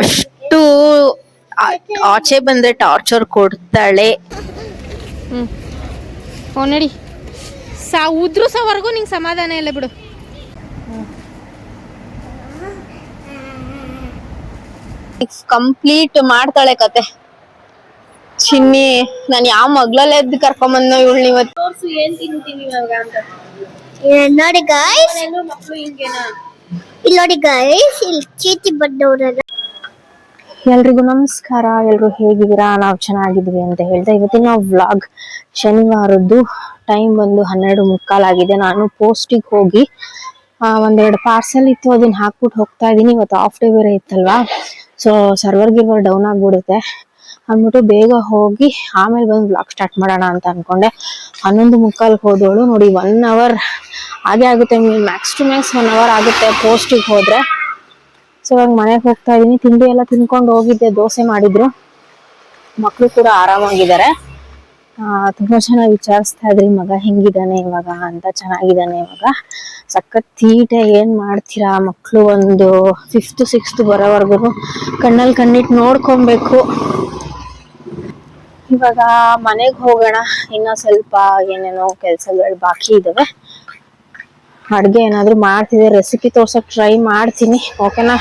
ಎಷ್ಟು ಆಚೆ ಬಂದ್ರೆ ಟಾರ್ಚರ್ ಕೊಡ್ತಾಳೆ. ನಡಿ ಉದ್ರುಸೋವರೆಗೂ ನಿಂಗೆ ಸಮಾಧಾನ ಇಲ್ಲ ಬಿಡು. ಕಂಪ್ಲೀಟ್ ಮಾಡ್ತಾಳೆ ಕತೆ. ಚಿನ್ನಿ ನಾನು ಯಾವ ಮಗ್ಳಲ್ಲಿ ಎದ್ದು ಕರ್ಕೊಂಬಂದ ಇವಳು ಇವತ್ತು. ತೋರ್ಸು ಏನ್ ತಿಂತೀನಿ ಇವಾಗ ಅಂತ. ನೋಡಿ ಗೈಸ್, ಮಕ್ಕಳು ಹಿಂಗೇನಾ? ಇಲ್ಲಿ ನೋಡಿ ಗೈಸ್, ಇಲ್ಲಿ ಚೀಟಿ ಬಡ್ಡವ್ರಲ್ಲ. ಎಲ್ರಿಗೂ ನಮಸ್ಕಾರ. ಎಲ್ರು ಹೇಗಿದ್ದೀರಾ? ನಾವು ಚೆನ್ನಾಗಿದ್ವಿ ಅಂತ ಹೇಳ್ತಾ ಇವತ್ತಿನ ವ್ಲಾಗ್ ಶನಿವಾರದ್ದು. ಟೈಮ್ ಬಂದು 12:15 ಆಗಿದೆ. ನಾನು ಪೋಸ್ಟಿಗೆ ಹೋಗಿ ಒಂದೆರಡು ಪಾರ್ಸೆಲ್ ಇತ್ತು, ಅದನ್ನ ಹಾಕ್ಬಿಟ್ಟು ಹೋಗ್ತಾ ಇದೀನಿ. ಇವತ್ತು ಆಫ್ ಡೇ ಬೇರೆ ಇತ್ತಲ್ವಾ, ಸೊ ಸರ್ವರ್ ಗಿರ್ವರ್ ಡೌನ್ ಆಗ್ಬಿಡುತ್ತೆ ಅಂದ್ಬಿಟ್ಟು ಬೇಗ ಹೋಗಿ ಆಮೇಲೆ ಬಂದು ಬ್ಲಾಗ್ ಸ್ಟಾರ್ಟ್ ಮಾಡೋಣ ಅಂತ ಅನ್ಕೊಂಡೆ. 11:15 ಹೋದವಳು ನೋಡಿ 1 hour ಹಾಗೆ ಆಗುತ್ತೆ. ಮ್ಯಾಕ್ಸ್ ಟು ಮ್ಯಾಕ್ಸ್ 1 hour ಆಗುತ್ತೆ ಪೋಸ್ಟಿಗೆ ಹೋದ್ರೆ. ಸೊ ಇವಾಗ ಮನೆಗೆ ಹೋಗ್ತಾ ಇದೀನಿ. ತಿಂಡಿ ಎಲ್ಲ ತಿನ್ಕೊಂಡು ಹೋಗಿದ್ದೆ, ದೋಸೆ ಮಾಡಿದ್ರು. ಮಕ್ಕಳು ಕೂಡ ಆರಾಮಾಗಿದ್ದಾರೆ. ತುಂಬಾ ಚೆನ್ನಾಗಿ ವಿಚಾರಿಸ್ತಾ ಇದ್ರಿ ಮಗ ಹೆಂಗಿದ್ದಾನೆ ಇವಾಗ ಅಂತ. ಚೆನ್ನಾಗಿದ್ದಾನೆ ಇವಾಗ. ಸಖತ್ ತೀಟೆ, ಏನ್ ಮಾಡ್ತೀರಾ ಮಕ್ಕಳು. ಒಂದು 5th 6th ಬರೋವರೆಗೂ ಕಣ್ಣಲ್ಲಿ ಕಣ್ಣಿಟ್ಟು ನೋಡ್ಕೊಬೇಕು. ಇವಾಗ ಮನೆಗೆ ಹೋಗೋಣ. ಇನ್ನ ಸ್ವಲ್ಪ ಏನೇನೋ ಕೆಲ್ಸಗಳು ಬಾಕಿ ಇದಾವೆ. ಅಡ್ಗೆ ಏನಾದ್ರು ಮಾಡ್ತಿದ್ದೆ, ರೆಸಿಪಿ ತೋರ್ಸಕ್ ಟ್ರೈ ಮಾಡ್ತೀನಿ. ಓಕೆನಾ?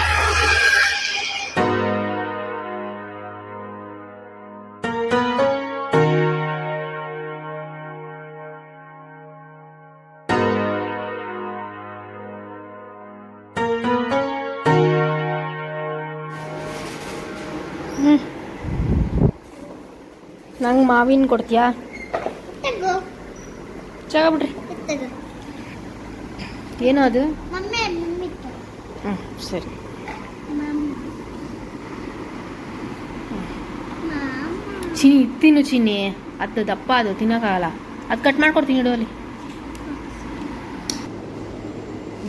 ನಂಗೆ ಮಾವಿನ ಕೊಡ್ತೀಯಾ? ಬಿಡ್ರಿ. ಏನೋ ಅದು? ಸರಿ. ಚಿನ್ನಿ ತಿನ್ನು ಚಿನ್ನಿ. ಅದು ದಪ್ಪ, ಅದು ತಿನ್ನೋಕ್ಕಾಗಲ್ಲ. ಅದು ಕಟ್ ಮಾಡ್ಕೊಡ್ತೀನಿ ಇಡು ಅಲ್ಲಿ.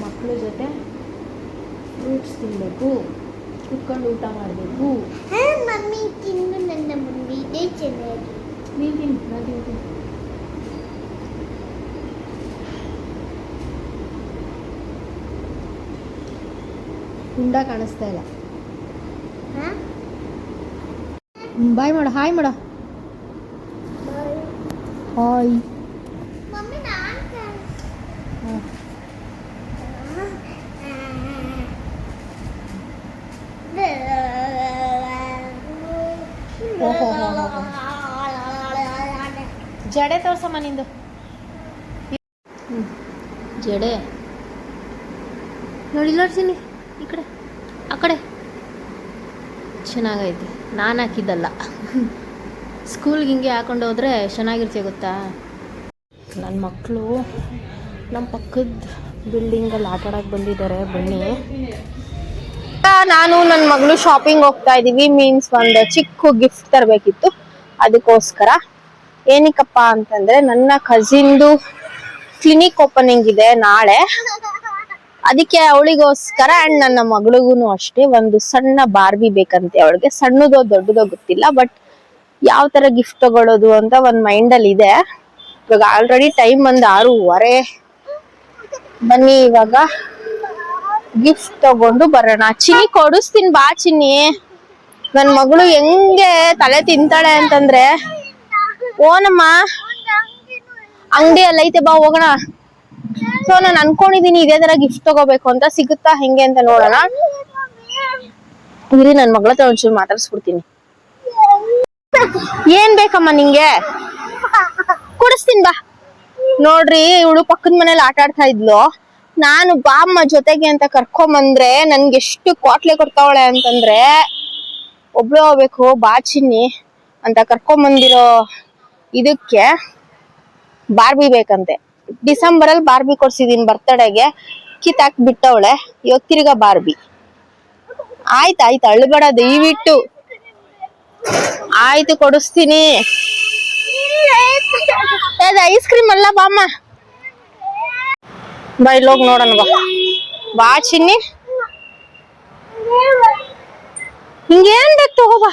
ಮಕ್ಕಳ ಜೊತೆ ಫ್ರೂಟ್ಸ್ ತಿನ್ನಬೇಕು, ಕುತ್ಕೊಂಡು ಊಟ ಮಾಡಬೇಕು. ಮಮ್ಮಿ ತಿನ್ನು, ನನ್ನ ಮಮ್ಮಿ ಇದೇ ಚೆನ್ನಾಗಿ. ನೀನು ತಿನ್ನು, ನಾನು ತಿಂತೀನಿ. ಉಂಡ ಕಾಣಿಸ್ತಾ ಇಲ್ಲ. ಬಾಯ್ ಮಾಡ, ಹಾಯ್ ಮಾಡ. ಹಾಯ್. ಜಡೆ ತೋರ್ಸಮ್ಮ ನಿಂದು. ಜಡೆ ನೋಡಿ, ನೋಡ್ತೀನಿ ಈ ಕಡೆ ಆ ಕಡೆ. ಚೆನ್ನಾಗೈತೆ. ನಾನು ಹಾಕಿದ್ದಲ್ಲ. ಸ್ಕೂಲ್ಗೆ ಹಿಂಗೆ ಹಾಕೊಂಡು ಹೋದ್ರೆ ಚೆನ್ನಾಗಿರ್ತೀಯ ಗೊತ್ತಾ. ನನ್ನ ಮಕ್ಕಳು ನಮ್ಮ ಪಕ್ಕದ ಬಿಲ್ಡಿಂಗಲ್ಲಿ ಆಟ ಆಡೋಕೆ ಬಂದಿದ್ದಾರೆ. ಬನ್ನಿ. ನಾನು ನನ್ನ ಮಗಳು ಶಾಪಿಂಗ್ ಹೋಗ್ತಾ ಇದೀವಿ. ಮೀನ್ಸ್ ಒಂದು ಚಿಕ್ಕ ಗಿಫ್ಟ್ ತರಬೇಕಿತ್ತು, ಅದಕ್ಕೋಸ್ಕರ. ಏನಕ್ಕಪ್ಪ ಅಂತಂದ್ರೆ ನನ್ನ ಕಸಿನ್ದು ಕ್ಲಿನಿಕ್ ಓಪನಿಂಗ್ ಇದೆ ನಾಳೆ. ಅದಕ್ಕೆ ಅವಳಿಗೋಸ್ಕರ ಅಂಡ್ ನನ್ನ ಮಗಳಿಗೂ ಅಷ್ಟೇ ಒಂದು ಸಣ್ಣ ಬಾರ್ಬಿ ಬೇಕಂತೆ. ಅವಳಿಗೆ ಸಣ್ಣದೋ ದೊಡ್ಡದೋ ಗೊತ್ತಿಲ್ಲ, ಬಟ್ ಯಾವ ತರ ಗಿಫ್ಟ್ ತಗೊಳ್ಳೋದು ಅಂತ ಒಂದ್ ಮೈಂಡ್ ಅಲ್ಲಿ ಇದೆ. ಇವಾಗ ಆಲ್ರೆಡಿ ಟೈಮ್ ಒಂದು 6:15. ಬನ್ನಿ ಇವಾಗ ಗಿಫ್ಟ್ ತಗೊಂಡು ಬರೋಣ. ಚಿನ್ನಿ ಕೊಡಿಸ್ತೀನಿ ಬಾ ಚಿನ್ನಿ. ನನ್ ಮಗಳು ಹೆಂಗೆ ತಲೆ ತಿಂತಾಳೆ ಅಂತಂದ್ರೆ, ಓನಮ್ಮ ಅಂಗಡಿ ಎಲ್ಲ ಐತೆ ಬಾ ಹೋಗೋಣ. ಸೊ ನಾನು ಅನ್ಕೊಂಡಿದೀನಿ ಇದೇ ತರ ಗಿಫ್ಟ್ ತಗೋಬೇಕು ಅಂತ. ಸಿಗುತ್ತಾ ಹೆಂಗೆ ಅಂತ ನೋಡೋಣ. ಇರಿ, ನನ್ ಮಗಳ ಹತ್ರ ಒಂಚೂರು ಮಾತಾಡ್ಸ್ಬಿಡ್ತೀನಿ. ಏನ್ ಬೇಕಮ್ಮ ನಿಂಗೆ? ಕೊಡಿಸ್ತೀನಿ ಬಾ. ನೋಡ್ರಿ, ಇವಳು ಪಕ್ಕದ ಮನೇಲಿ ಆಟ ಆಡ್ತಾ ಇದ್ಲು. ನಾನು ಬಾಮ್ಮ ಜೊತೆಗೆ ಅಂತ ಕರ್ಕೊಂಬಂದ್ರೆ ನನ್ಗೆ ಎಷ್ಟು ಕ್ವಾಟ್ಲೆ ಕೊಡ್ತಾವಳೆ ಅಂತಂದ್ರೆ, ಒಬ್ಳು ಹೋಗ್ಬೇಕು ಬಾ ಚಿನ್ನಿ ಅಂತ ಕರ್ಕೊಂಬಂದಿರೋ ಇದಕ್ಕೆ ಬಾರ್ಬಿ ಬೇಕಂತೆ. ಡಿಸೆಂಬರ್ ಅಲ್ಲಿ ಬಾರ್ಬಿ ಕೊಡ್ಸಿದೀನಿ ಬರ್ತಡೆಗೆ, ಕಿತ್ತಾಕ್ ಬಿಟ್ಟವಳೆ. ಇವಾಗ ತಿರ್ಗಾ ಬಾರ್ಬಿ. ಆಯ್ತಾಯ್ತು, ಅಳ್ಬೇಡ ದಯವಿಟ್ಟು. ಆಯ್ತು, ಕೊಡಿಸ್ತೀನಿ. ಐಸ್ ಕ್ರೀಮ್ ಅಲ್ಲ ಬಾಮ್ಮ. ಬಾ ಇಲ್ಲಿ ಹೋಗಿ ನೋಡೋಣ ಬಾ. ಬಾ ಚಿನ್ನಿ. ಹಿಂಗೇನ್ ಬೇಕು ತಗೋಬಾ.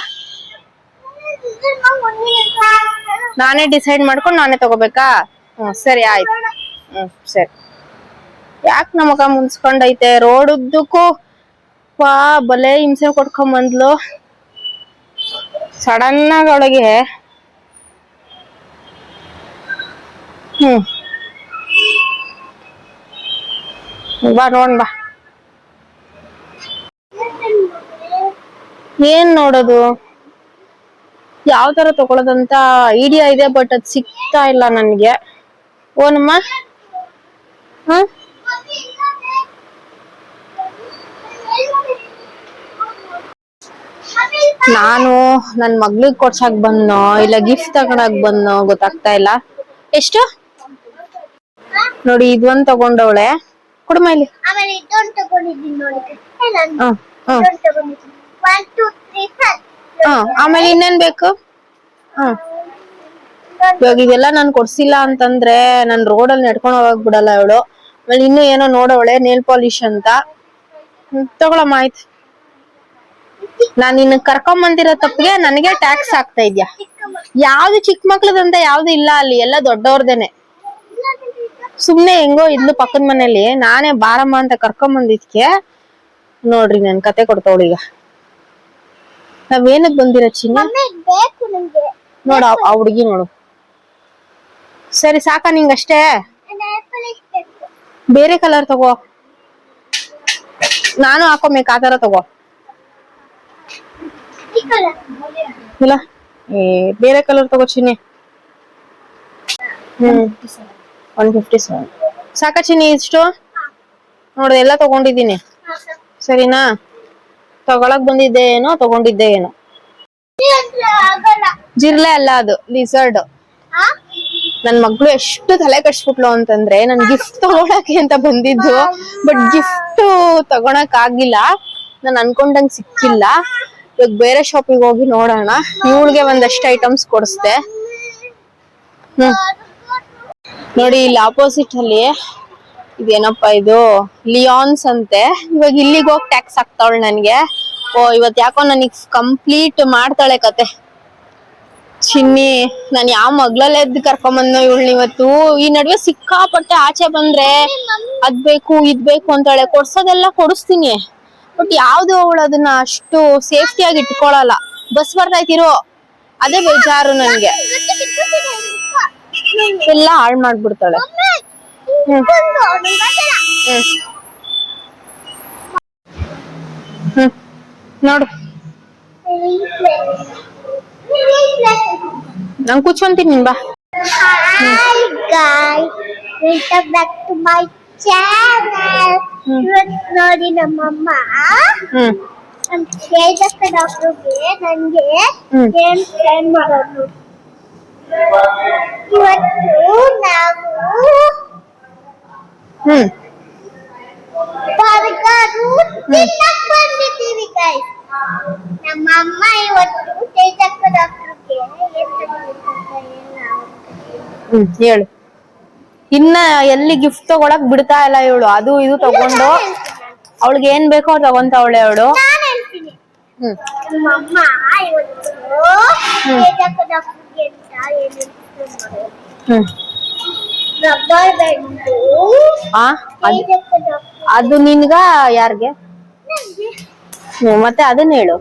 ನಾನೇ ಡಿಸೈಡ್ ಮಾಡ್ಕೊಂಡು ನಾನೇ ತಗೋಬೇಕಾ? ಸರಿ ಆಯ್ತು. ಸರಿ. ಯಾಕೆ ನಮಗ ಮುನ್ಸ್ಕೊಂಡೈತೆ ರೋಡ್ ಉದ್ದಕ್ಕೂ ವಾ ಬಲೆ ಹಿಂಸೆ ಕೊಟ್ಕೊಂಬಂದ್ಲು ಸಡನ್ ಆಗಿ ಅವಳಿಗೆ. ಬಾ ನೋಡ್ ಬಾ. ಏನ್ ನೋಡೋದು, ಯಾವ ತರ ತಗೊಳೋದಂತ ಐಡಿಯಾ ಇದೆ, ಬಟ್ ಅದ್ ಸಿಗ್ತಾ ಇಲ್ಲ ನನ್ಗೆ. ಓನಮ್ಮ ಹ ನಾನು ನನ್ ಮಗ್ಳಿಗ್ ಕೊಡ್ಸಕ್ ಬಂದ್ನೋ ಇಲ್ಲ ಗಿಫ್ಟ್ ತಗೊಳಕ್ ಬಂದ್ನೋ ಗೊತ್ತಾಗ್ತಾ ಇಲ್ಲ. ಎಷ್ಟು ನೋಡಿ, ಇದೊಂದ್ ತಗೊಂಡವಳೆ. ಕೊಡಮ್ಮ ಇಲ್ಲಿ. ಆಮೇಲೆ ಇದೊಂದು ತಗೊಂಡಿದ್ದೀನಿ ನೋಡಿ. ಆಮೇಲೆ ಇನ್ನೇನ್ ಬೇಕು? ಇವಾಗ ಇವೆಲ್ಲ ನಾನ್ ಕೊಡ್ಸಿಲ್ಲ ಅಂತಂದ್ರೆ ನನ್ ರೋಡಲ್ಲಿ ನಡ್ಕೊಂಡ್ ಹೋಗಕ್ ಬಿಡಲ್ಲ ಇವಳು. ಆಮೇಲೆ ಇನ್ನು ಏನೋ ನೋಡವಳೆ, ನೇಲ್ ಪಾಲಿಶ್ ಅಂತ. ತಗೊಳಮ್ಮ ಆಯ್ತು. ನಾನ್ ನಿನ್ನ ಕರ್ಕೊಂಡ್ ಬಂದಿರೋ ತಪ್ಪಿಗೆ ನನಗೆ ಟ್ಯಾಕ್ಸ್ ಹಾಕ್ತಾ ಇದ್ಯಾ. ಯಾವ್ದು ಚಿಕ್ಕ ಮಕ್ಳದಂತ ಯಾವ್ದು ಇಲ್ಲ ಅಲ್ಲಿ, ಎಲ್ಲ ದೊಡ್ಡವ್ರದೇನೆ. ಸುಮ್ನೆ ಹೆಂಗೋ ಇದ್ಲು ಪಕ್ಕದ ಮನೇಲಿ, ನಾನೇ ಬಾರಮ್ಮ ಅಂತ ಕರ್ಕೊಂಡ್ ಬಂದಿದ್ಕೆ ನೋಡ್ರಿ ನನ್ ಕತೆ ಕೊಡ್ತಾವಳು ಈಗ. ನಾವೇನಕ್ ಬಂದಿರೋ ಚಿನ್ನ ನೋಡ, ಆ ಹುಡ್ಗಿ ನೋಡು. ಸರಿ ಸಾಕ ನಿಂಗಷ್ಟೇ? ಬೇರೆ ಕಲರ್ ತಗೋ, ನಾನು ಹಾಕೋಬೇಕು ಆ ತರ ತಗೋ. ಇಲ್ಲ ಬೇರೆ ಕಲರ್ ತಗೋ ಚಿನ್ನಿ. 157 ಸಾಕ ಚಿನ್ನಿ? ಇಷ್ಟು ನೋಡು, ಎಲ್ಲ ತಗೊಂಡಿದ್ದೀನಿ. ಸರಿನಾ? ತಗೊಳಕ್ ಬಂದಿದ್ದೆ ಏನೋ, ತಗೊಂಡಿದ್ದೆ ಏನೋ. ಜಿರ್ಲೆ ಅಲ್ಲ ಅದು, ಲಿಸರ್ಡ್. ನನ್ ಮಗಳು ಎಷ್ಟು ತಲೆ ಕಟ್ಸ್ಬಿಟ್ಲು ಅಂತಂದ್ರೆ, ನನ್ ಗಿಫ್ಟ್ ತಗೊಳಕ್ಕೆ ಅಂತ ಬಂದಿದ್ದು, ಬಟ್ ಗಿಫ್ಟ್ ತಗೊಳಕ್ ಆಗಿಲ್ಲ. ನಾನ್ ಅನ್ಕೊಂಡಂಗ್ ಸಿಕ್ಕಿಲ್ಲ. ಇವಾಗ ಬೇರೆ ಶಾಪಿಗೆ ಹೋಗಿ ನೋಡೋಣ. ಇವಳಿಗೆ ಒಂದಷ್ಟು ಐಟಮ್ಸ್ ಕೊಡಿಸ್ದೆ. ನೋಡಿ, ಇಲ್ಲಿ ಆಪೋಸಿಟ್ ಅಲ್ಲಿ ಇದೇನಪ್ಪಾ ಇದು, ಲಿಯಾನ್ಸ್ ಅಂತೆ. ಇವಾಗ ಇಲ್ಲಿಗೆ ಹೋಗಿ ಟ್ಯಾಕ್ಸ್ ಹಾಕ್ತಾವಳು ನನ್ಗೆ. ಓ ಇವತ್ ಯಾಕೋ ನನಗ್ ಕಂಪ್ಲೀಟ್ ಮಾಡ್ತಾಳೆ ಕತೆ ಚಿನ್ನಿ. ನಾನ್ ಯಾವ ಮಗ್ಳಲ್ಲೇ ಎದ್ದು ಕರ್ಕೊಂಬಂದ್ನೋ ಇವಳನ್ನ ಇವತ್ತು. ಈ ನಡುವೆ ಸಿಕ್ಕಾಪಟ್ಟೆ ಆಚೆ ಬಂದ್ರೆ ಅದ್ ಬೇಕು ಇದ್ ಬೇಕು ಅಂತಾಳೆ. ಕೊಡ್ಸೋದೆಲ್ಲ ಕೊಡಿಸ್ತೀನಿ, ಬಟ್ ಯಾವ್ದು ಅವಳು ಅದನ್ನ ಅಷ್ಟು ಸೇಫ್ಟಿಯಾಗಿ ಇಟ್ಕೊಳಲ್ಲ. ಬಸ್ ಬರ್ತೈತಿರೋ ಅದೇ ಬೇಜಾರು ನನ್ಗೆ. ಎಲ್ಲ ಹಾಳು ಮಾಡ್ಬಿಡ್ತಾಳೆ. ನೋಡು, ನಂಗೆ ಕೂತ್ಕೊಂತೀನಿ ಬಾ. Hi guys, welcome back to my channel. ಇವತ್ತು ನೋಡಿ ನಮ್ಮಮ್ಮ ನಮ್ ತೇಜಸ್ಕ ಡಾಕ್ಟರ್ಗೆ ನನಗೆ ಏನ್ ಪ್ಲಾನ್ ಮಾಡೋದು. ಇವತ್ತು ನಾವು ಬರ್ಗರು ತಿನ್ನಕ್ ಬಂದಿದ್ದೀವಿ ಗೈಸ್. ನಮ್ಮಮ್ಮ ಇವತ್ತು ತೇಜಸ್ಕ ಡಾಕ್ಟರ್ಗೆ ಏನ್ ಹೇಳು. ಇನ್ನ ಎಲ್ಲಿ ಗಿಫ್ಟ್ ತಗೊಳಕ್ ಬಿಡ್ತಾ ಇಲ್ಲ ಇವಳು. ಅದು ಇದು ತಗೊಂಡು ಅವಳಿಗೆ ಏನ್ ಬೇಕೋ ತಗೊಂತಾವಳೆ ಅವಳು. ನಮ್ಮಮ್ಮ ಇವತ್ತು ತೇಜಸ್ಕ ಡಾಕ್ಟರ್ಗೆ ಅಂತ ರಬ್ಬರ್ ಬ್ಯಾಂಡು ಅದು ನಿನ್ಗ ಯಾರ್ಗೆ? ಮತ್ತೆ ಅದನ್ನ ಹೇಳು.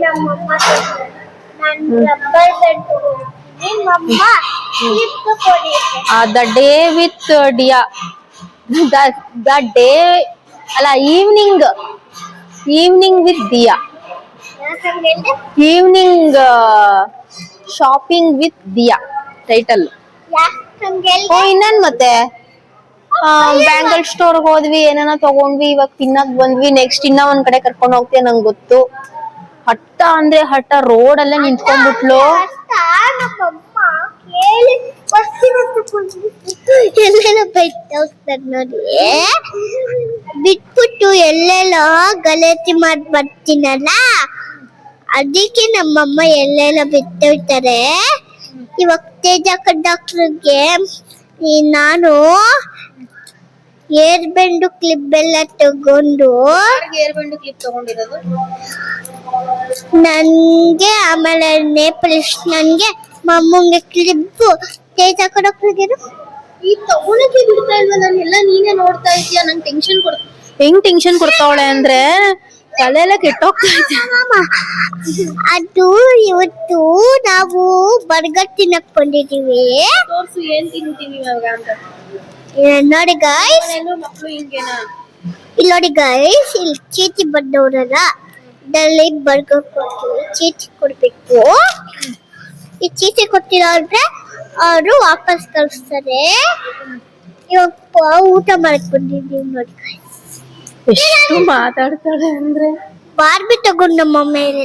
ನಮ್ಮಮ್ಮ ರಬ್ಬರ್ ಬ್ಯಾಂಡ್ ನಿಮ್ಮಮ್ಮ the day with Diya, the day ಅಲ್ಲ, evening with Diya, evening shopping with Diya title. ಓ ಇನ್ನೇನ್ ಮತ್ತೆ, ಬ್ಯಾಂಗಲ್ ಸ್ಟೋರ್ ಹೋದ್ವಿ, ಏನೇನೋ ತಗೊಂಡ್ವಿ, ಇವಾಗ ತಿನ್ನಕ್ ಬಂದ್ವಿ. ನೆಕ್ಸ್ಟ್ ಇನ್ನ ಒಂದ್ ಕಡೆ ಕರ್ಕೊಂಡ್ ಹೋಗ್ತೀಯ ನಂಗೆ ಗೊತ್ತು. ಹಟ್ಟ ಅಂದ್ರೆ ಹಟ್ಟ, ರೋಡ್ ಅಲ್ಲೇ ನಿಂತ್ಕೊಂಡ್ಬಿಟ್ಲು. ಎಲ್ಲೆಲ್ಲ ಹೋಗ್ತಾರೆ ನೋಡಿ, ಬಿಟ್ಬಿಟ್ಟು ಎಲ್ಲೆಲ್ಲ ಗಲಾಟೆ ಮಾಡಿ ಬರ್ತೀನಲ್ಲ, ಅದಕ್ಕೆ ನಮ್ಮಮ್ಮ ಎಲ್ಲೆಲ್ಲ ಬಿಟ್ಟೋಗ್ತಾರೆ. ಇವಾಗ ತೇಜಕ ಡಾಕ್ಟರ್ಗೆ ನಾನು ಏರ್ ಬೆಂಡು ಕ್ಲಿಪ್ ಎಲ್ಲ ತಗೊಂಡು ನನ್ಗೆ, ಆಮೇಲೆ ನೇಪಾಲಿಶ್ ನನ್ಗೆ, ಮಮ್ಮಂಗೆ ಕ್ಲಿಪ್ಪು. ತೇಜಕ ಡಾಕ್ಟರ್ಗೆ ಈ ತಗೊಳಕ್ಕೆ ಬಿಡ್ತಾ ಇಲ್ವಾ? ನಾನೆಲ್ಲ ನೀನೇ ನೋಡ್ತಾ ಇದೀಯ, ನಂಗೆ ಟೆನ್ಷನ್ ಕೊಡ್ತೀನಿ. ಹೆಂಗ್ ಟೆನ್ಷನ್ ಕೊಡ್ತಾವಳೆ ಅಂದ್ರೆ ತಲೆ ಎಲ್ಲ ಕೆಟ್ಟೋಗ್ತಾ ಇದೆ. ಅದು ಇವತ್ತು ನಾವು ಬರ್ಗರ್ ತಿನ್ನಕ್ ಬಂದಿದೀವಿ. ಏನ್ ತಿಂತೀವಿ ಇವಾಗ ಅಂತ ನೋಡಿ ಗೈಸ್, ಮಕ್ಳು ಹಿಂಗೇನಾ? ಇಲ್ಲಿ ನೋಡಿ ಗೈಸ್, ಇಲ್ಲಿ ಚೀಟಿ ಬಂದವ್ರಲ್ಲ, ಇದರಲ್ಲಿ ಬರ್ಗರ್ ಕೊಡ್ತೀವಿ, ಚೀಟಿ ಕೊಡ್ಬೇಕು. ಈ ಚೀಟಿ ಕೊಟ್ಟಿಲ್ಲ ಅಂದ್ರೆ ಅವರು ವಾಪಸ್ ಕಳಿಸ್ತಾರೆ. ಇವಾಗ ಊಟ ಮಾಡಕ್ ಬಂದಿದ್ದೀವಿ ನೋಡಿ ಗೈಸ್. ಎಷ್ಟು ಮಾತಾಡ್ತಾಳೆ ಅಂದ್ರೆ ಬಾರ್ಬಿ ತಗೊಂಡು ನಮ್ಮ ಮೇಲೆ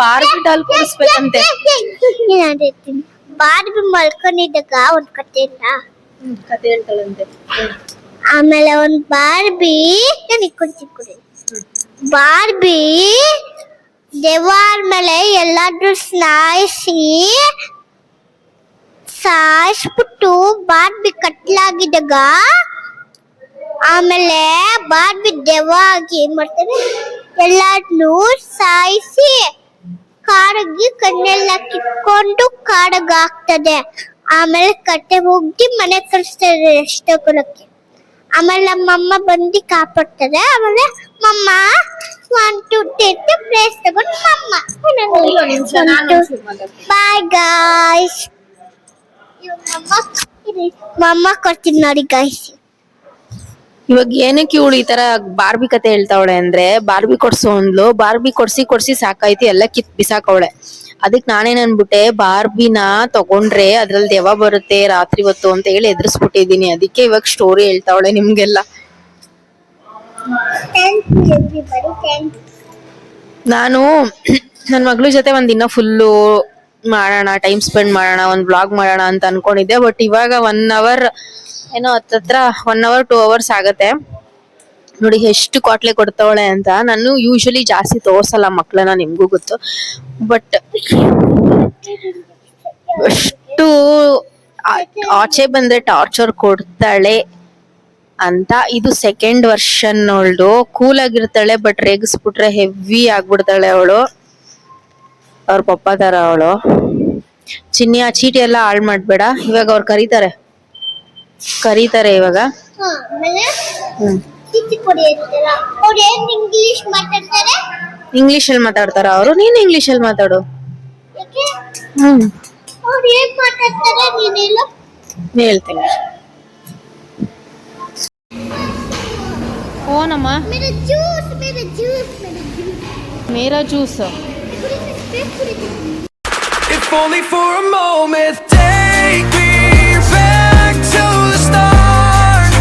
ಬಾರ್ಬಿ ಡಾಲ್ ಕೊಡಿಸ್ಬೇಕಂತೆ. ಬಾರ್ಬಿ ಮಲ್ಕೊಂಡಿದ್ದಾಗ ಒಂದ್ ಕತೆ ಇಲ್ಲ, ಕತೆ ಹೇಳ್ತಾಳಂತೆ. ಆಮೇಲೆ ಒಂದ್ ಬಾರ್ಬಿ ಬಾರ್ಬಿ ದೇವಾರ ಮೇಲೆ ಎಲ್ಲಾದ್ರೂ ಸಾಯಿಸ್ಬಿಟ್ಟು ಬಾರ್ಬಿ ಕಟ್ಲಾಗಿದ್ದಾಗ, ಆಮೇಲೆ ಬಾರ್ಬಿ ದೆವ್ವ ಆಗಿ ಏನ್ ಮಾಡ್ತಾರೆ, ಎಲ್ಲಾದ್ನೂ ಸಾಯಿಸಿ ಕಾಡಗಿ ಕಣ್ಣೆಲ್ಲ ಕಿತ್ಕೊಂಡು ಕಾಡಗ ಹಾಕ್ತದೆ. ಆಮೇಲೆ ಕಟ್ಟೆ ಹೋಗಿ ಮನೆ ಕಳಿಸ್ತಾರೆ ರೆಸ್ಟ್ ತಗೊಳಕ್ಕೆ. ಆಮೇಲೆ ನಮ್ಮಮ್ಮ ಬಂದು ಕಾಪಾಡ್ತಾರೆ. ಆಮೇಲೆ ಮಮ್ಮ 1 2 3 ಪ್ಲೇಸ್ ತಗೊಂಡು ಬಾಯ್ ಗಾಯ್ಸ್. ಮಮ್ಮ ಕೊಡ್ತೀನಿ ನೋಡಿ ಗಾಯ್ಸ್. ಇವಾಗ ಏನಕ್ಕೆ ಇವಳು ಈ ತರ ಬಾರ್ಬಿ ಕತೆ ಹೇಳ್ತಾವಳೆ ಅಂದ್ರೆ, ಬಾರ್ಬಿ ಕೊಡ್ಸು ಅಂದ್ಲು, ಬಾರ್ಬಿ ಕೊಡ್ಸಿ ಸಾಕಾಯ್ತು, ಎಲ್ಲ ಕಿತ್ ಬಿಸಾಕವಳೆ. ಅದಕ್ ನಾನೇನ್ ಅನ್ಬಿಟ್ಟೆ, ಬಾರ್ಬಿನ ತಗೊಂಡ್ರೆ ಅದ್ರಲ್ಲಿ ದೆವ್ವ ಬರುತ್ತೆ ರಾತ್ರಿ ಹೊತ್ತು ಅಂತ ಹೇಳಿ ಎದುರಿಸ್ಬಿಟ್ಟಿದೀನಿ. ಅದಕ್ಕೆ ಇವಾಗ ಸ್ಟೋರಿ ಹೇಳ್ತಾವಳೆ ನಿಮ್ಗೆಲ್ಲ. ನಾನು ನನ್ ಮಗಳ ಜೊತೆ ಒಂದ್ ದಿನ ಫುಲ್ಲು ಮಾಡೋಣ, ಟೈಮ್ ಸ್ಪೆಂಡ್ ಮಾಡೋಣ, ಒಂದ್ ವ್ಲಾಗ್ ಮಾಡೋಣ ಅಂತ ಅನ್ಕೊಂಡಿದ್ದೆ. ಬಟ್ ಇವಾಗ 1 ಅವರ್ ಏನೋ ಹತ್ರ 1 ಅವರ್ 2 ಅವರ್ಸ್ ಆಗತ್ತೆ. ನೋಡಿ ಎಷ್ಟು ಕಾಟ್ಲೆ ಕೊಡ್ತಾವಳೆ ಅಂತ. ನಾನು ಯೂಶಲಿ ಜಾಸ್ತಿ ತೋರ್ಸಲ್ಲ ಮಕ್ಳನ್ನ, ನಿಮ್ಗೂ ಗೊತ್ತು. ಬಟ್ ಅಷ್ಟು ಆಚೆ ಬಂದ್ರೆ ಟಾರ್ಚರ್ ಕೊಡ್ತಾಳೆ ಅಂತ. ಇದು ಸೆಕೆಂಡ್ ವರ್ಷನ್ ಅವಳು. ಕೂಲ್ ಆಗಿರ್ತಾಳೆ, ಬಟ್ ರೇಗಿಸ್ಬಿಟ್ರೆ ಹೆವಿ ಆಗ್ಬಿಡ್ತಾಳೆ ಅವಳು. ಅವ್ರ ಪಪ್ಪ ತರ ಅವಳು. ಚಿನ್ನಿ ಆ ಚೀಟಿ ಎಲ್ಲ ಹಾಳು ಮಾಡ್ಬೇಡ. ಇವಾಗ ಅವ್ರು ಕರೀತಾರೆ ಇವಾಗ. ಇಂಗ್ಲಿಷ್ ಅಲ್ಲಿ ಮಾತಾಡ್ತಾರ ಅವರು. ನೀನ್ ಇಂಗ್ಲಿಷ್ ಅಲ್ಲಿ ಮಾತಾಡು. ಹೇಳ್ತೀನಿ. ಓನಮ್ಮ ಮೇರಾ juice. If only for a moment, take me back to the start,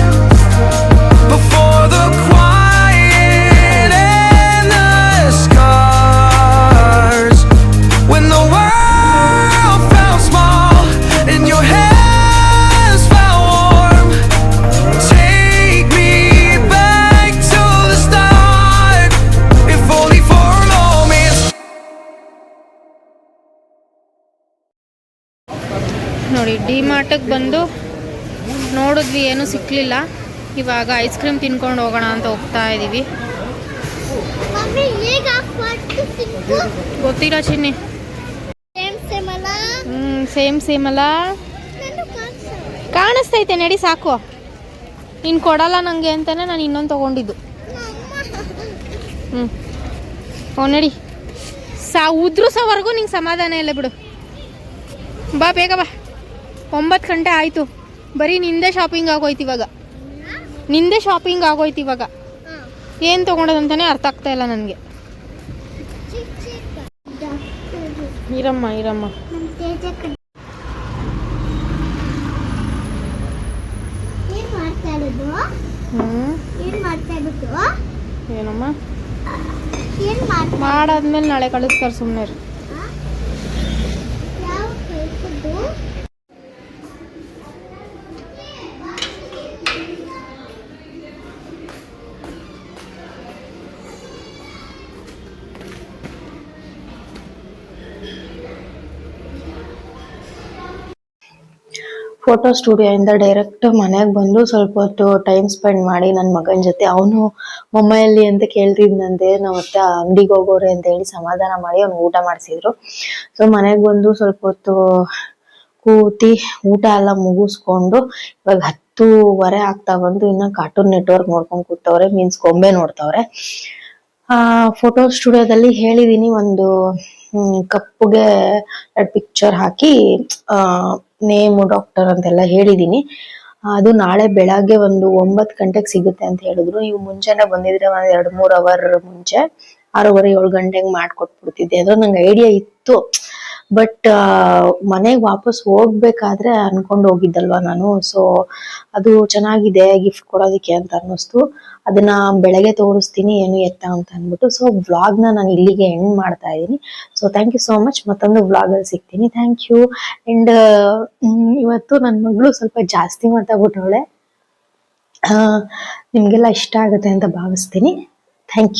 before the quiet and the scars, when the world felt small and your hands felt warm. Take me back to the start, if only for a moment. ನೋಡಿ ಡಿಮಾರ್ಟಿಗೆ ಬಂದು ನೋಡಿದ್ವಿ, ಏನೂ ಸಿಕ್ಕಲಿಲ್ಲ. ಇವಾಗ ice cream ತಿನ್ಕೊಂಡು ಹೋಗೋಣ ಅಂತ ಹೋಗ್ತಾ ಇದ್ದೀವಿ. ಗೊತ್ತಿಲ್ಲ ಚಿನ್ನಿ. ಸೇಮ್ ಅಲ್ಲ, ಕಾಣಿಸ್ತೈತೆ ನಡಿ ಸಾಕು. ನೀನು ಕೊಡಲ್ಲ ನನಗೆ ಅಂತಾನೆ ನಾನು ಇನ್ನೊಂದು ತೊಗೊಂಡಿದ್ದು. ನಡಿ ಉದ್ರುಸೋವರೆಗೂ ನಿಂಗೆ ಸಮಾಧಾನ ಇಲ್ಲ ಬಿಡು. ಬಾ ಬೇಗ ಬಾ. 9 ಗಂಟೆ ಆಯಿತು. ಬರೀ ನಿಂದೇ ಶಾಪಿಂಗ್ ಆಗೋಯ್ತು ಇವಾಗ. ಏನು ತೊಗೊಂಡದಂತಾನೆ ಅರ್ಥ ಆಗ್ತಾ ಇಲ್ಲ ನನಗೆ. ಇರಮ್ಮ ಏನಮ್ಮ ಮಾಡಾದ್ಮೇಲೆ ನಾಳೆ ಕಳಿಸ್ತಾರೆ, ಸುಮ್ಮನೆ. ಫೋಟೋ ಸ್ಟುಡಿಯೋ ಇಂದ ಡೈರೆಕ್ಟ್ ಮನೆಗೆ ಬಂದು ಸ್ವಲ್ಪ ಹೊತ್ತು ಟೈಮ್ ಸ್ಪೆಂಡ್ ಮಾಡಿ ನನ್ನ ಮಗನ ಜೊತೆ. ಅವನು ಮೊಮ್ಮೈಯಲ್ಲಿ ಅಂತ ಕೇಳ್ತಿದ್ನಂತೆ. ನಾವು ಮತ್ತೆ ಅಂಗಡಿಗೆ ಹೋಗೋರೆ ಅಂತ ಹೇಳಿ ಸಮಾಧಾನ ಮಾಡಿ ಅವ್ನು ಊಟ ಮಾಡಿಸಿದ್ರು. ಸೊ ಮನೆಗೆ ಬಂದು ಸ್ವಲ್ಪ ಹೊತ್ತು ಪೂರ್ತಿ ಊಟ ಎಲ್ಲ ಮುಗಿಸ್ಕೊಂಡು ಇವಾಗ 10:30 ಆಗ್ತಾ ಬಂದು ಇನ್ನ ಕಾರ್ಟೂನ್ ನೆಟ್ವರ್ಕ್ ನೋಡ್ಕೊಂಡ್ ಕೂತವ್ರೆ, ಮೀನ್ಸ್ ಗೊಂಬೆ ನೋಡ್ತವ್ರೆ. ಫೋಟೋ ಸ್ಟುಡಿಯೋದಲ್ಲಿ ಹೇಳಿದೀನಿ ಒಂದು ಕಪ್ಪುಗೆ 2 ಪಿಕ್ಚರ್ ಹಾಕಿ ನೇಮ್ ಡಾಕ್ಟರ್ ಅಂತೆಲ್ಲ ಹೇಳಿದೀನಿ. ಅದು ನಾಳೆ ಬೆಳಗ್ಗೆ ಒಂದು 9 ಗಂಟೆಗೆ ಸಿಗುತ್ತೆ ಅಂತ ಹೇಳಿದ್ರು. ನೀವು ಮುಂಚೆನೆ ಬಂದಿದ್ರೆ ಒಂದ್ 2-3 ಅವರ್ ಮುಂಚೆ 6:30-7 ಗಂಟೆಗೆ ಮಾಡ್ಕೊಟ್ಬಿಡ್ತಿದ್ದೆ. ಅದು ನಂಗೆ ಐಡಿಯಾ ಇತ್ತು, ಬಟ್ ಮನೆಗ್ ವಾಪಸ್ ಹೋಗ್ಬೇಕಾದ್ರೆ ಅನ್ಕೊಂಡು ಹೋಗಿದ್ದಲ್ವಾ ನಾನು. ಸೊ ಅದು ಚೆನ್ನಾಗಿದೆ ಗಿಫ್ಟ್ ಕೊಡೋದಿಕ್ಕೆ ಅಂತ ಅನ್ನಿಸ್ತು. ಅದನ್ನ ಬೆಳಗ್ಗೆ ತೋರಿಸ್ತೀನಿ ಏನು ಎತ್ತ ಅಂತ ಅಂದ್ಬಿಟ್ಟು. ಸೊ ವ್ಲಾಗ್ ನಾನು ಇಲ್ಲಿಗೆ ಎಂಡ್ ಮಾಡ್ತಾ ಇದ್ದೀನಿ. So thank you so much. ಮತ್ತೊಂದು ವ್ಲಾಗ್ ಅಲ್ಲಿ ಸಿಗ್ತೀನಿ. Thank you. ಅಂಡ್ ಇವತ್ತು ನನ್ನ ಮಗಳು ಸ್ವಲ್ಪ ಜಾಸ್ತಿ ಮಾತಾಡ್ಬಿಟ್ಟವಳೆ. ನಿಮ್ಗೆಲ್ಲ ಇಷ್ಟ ಆಗುತ್ತೆ ಅಂತ ಭಾವಿಸ್ತೀನಿ. Thank you.